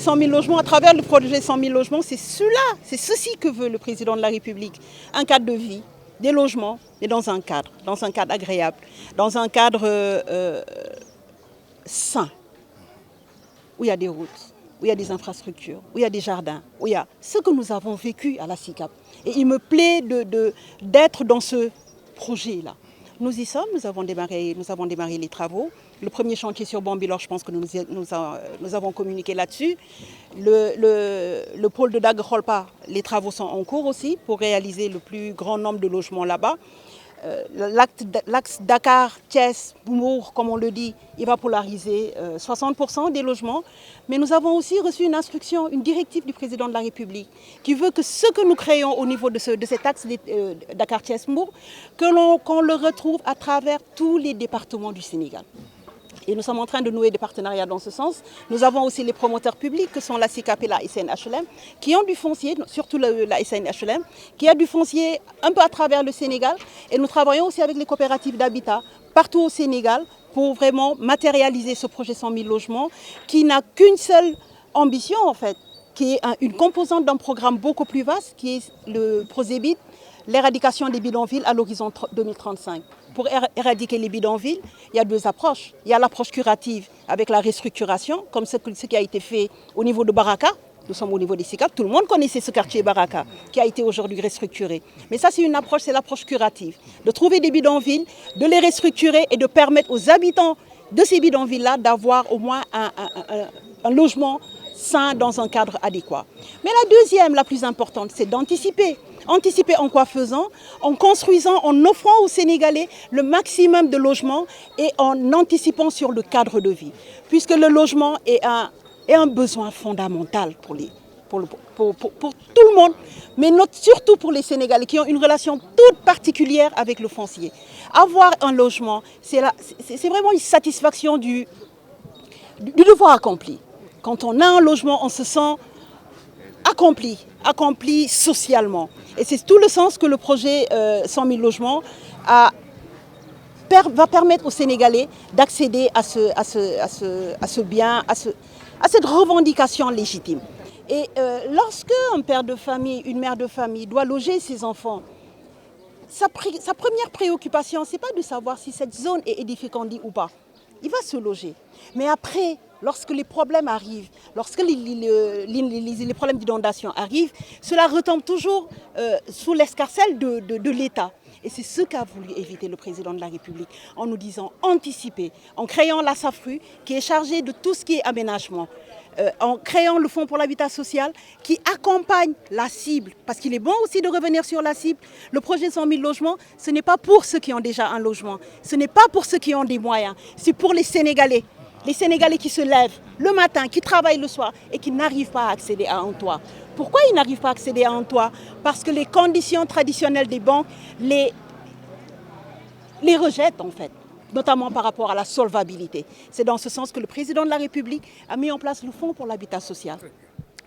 projet 100 000 logements, à travers le projet 100 000 logements, c'est ceci que veut le président de la République. Un cadre de vie, des logements, mais dans un cadre agréable, dans un cadre sain, où il y a des routes, où il y a des infrastructures, où il y a des jardins, où il y a ce que nous avons vécu à la SICAP. Et il me plaît d'être dans ce projet-là. Nous y sommes, nous avons démarré les travaux. Le premier chantier sur Bambilor, je pense que nous avons communiqué là-dessus. Le pôle de Daguerolpa, les travaux sont en cours aussi pour réaliser le plus grand nombre de logements là-bas. L'axe Dakar-Thiès-Mbour, comme on le dit, il va polariser 60% des logements. Mais nous avons aussi reçu une instruction, une directive du président de la République qui veut que ce que nous créons au niveau de cet axe Dakar-Thiès-Mbour, qu'on le retrouve à travers tous les départements du Sénégal. Et nous sommes en train de nouer des partenariats dans ce sens. Nous avons aussi les promoteurs publics que sont la SICAP et la SNHLM qui ont du foncier, surtout la SNHLM, qui a du foncier un peu à travers le Sénégal. Et nous travaillons aussi avec les coopératives d'habitat partout au Sénégal pour vraiment matérialiser ce projet 100 000 logements qui n'a qu'une seule ambition en fait, qui est une composante d'un programme beaucoup plus vaste qui est le Prosébit, l'éradication des bidonvilles à l'horizon 2035. Pour éradiquer les bidonvilles, il y a deux approches. Il y a l'approche curative avec la restructuration, comme ce qui a été fait au niveau de Baraka. Nous sommes au niveau des SICAP. Tout le monde connaissait ce quartier Baraka qui a été aujourd'hui restructuré. Mais ça, c'est l'approche curative. De trouver des bidonvilles, de les restructurer et de permettre aux habitants de ces bidonvilles-là d'avoir au moins un logement sain dans un cadre adéquat. Mais la deuxième, la plus importante, c'est d'anticiper. Anticiper en quoi faisant? En construisant, en offrant aux Sénégalais le maximum de logements et en anticipant sur le cadre de vie. Puisque le logement est un besoin fondamental pour tout le monde, mais surtout pour les Sénégalais qui ont une relation toute particulière avec le foncier. Avoir un logement, c'est vraiment une satisfaction du devoir accompli. Quand on a un logement, on se sent accompli socialement. Et c'est tout le sens que le projet 100 000 logements va permettre aux Sénégalais d'accéder à ce bien, à cette revendication légitime. Et lorsque un père de famille, une mère de famille doit loger ses enfants, sa première préoccupation, ce n'est pas de savoir si cette zone est édificante ou pas. Il va se loger. Mais après, lorsque les problèmes arrivent, lorsque les problèmes d'inondation arrivent, cela retombe toujours sous l'escarcelle de l'État. Et c'est ce qu'a voulu éviter le président de la République en nous disant anticiper, en créant la SAFRU qui est chargée de tout ce qui est aménagement, en créant le Fonds pour l'habitat social qui accompagne la cible. Parce qu'il est bon aussi de revenir sur la cible. Le projet 100 000 logements, ce n'est pas pour ceux qui ont déjà un logement, ce n'est pas pour ceux qui ont des moyens, c'est pour les Sénégalais. Les Sénégalais qui se lèvent le matin, qui travaillent le soir et qui n'arrivent pas à accéder à un toit. Pourquoi ils n'arrivent pas à accéder à un toit? Parce que les conditions traditionnelles des banques les rejettent en fait, notamment par rapport à la solvabilité. C'est dans ce sens que le président de la République a mis en place le Fonds pour l'habitat social,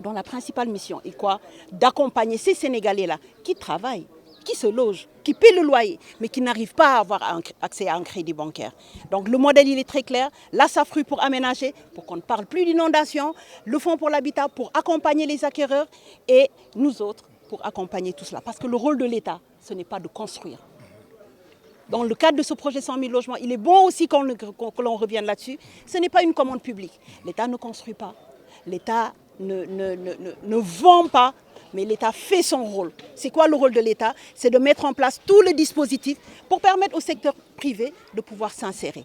dont la principale mission est quoi? D'accompagner ces Sénégalais-là qui travaillent, qui se logent, qui paient le loyer, mais qui n'arrivent pas à avoir accès à un crédit bancaire. Donc le modèle, il est très clair. La SAFRU pour aménager, pour qu'on ne parle plus d'inondation, le Fonds pour l'habitat pour accompagner les acquéreurs et nous autres pour accompagner tout cela. Parce que le rôle de l'État, ce n'est pas de construire. Dans le cadre de ce projet 100 000 logements, il est bon aussi que l'on revienne là-dessus. Ce n'est pas une commande publique. L'État ne construit pas. L'État ne vend pas. Mais l'État fait son rôle. C'est quoi le rôle de l'État? C'est de mettre en place tout le dispositif pour permettre au secteur privé de pouvoir s'insérer.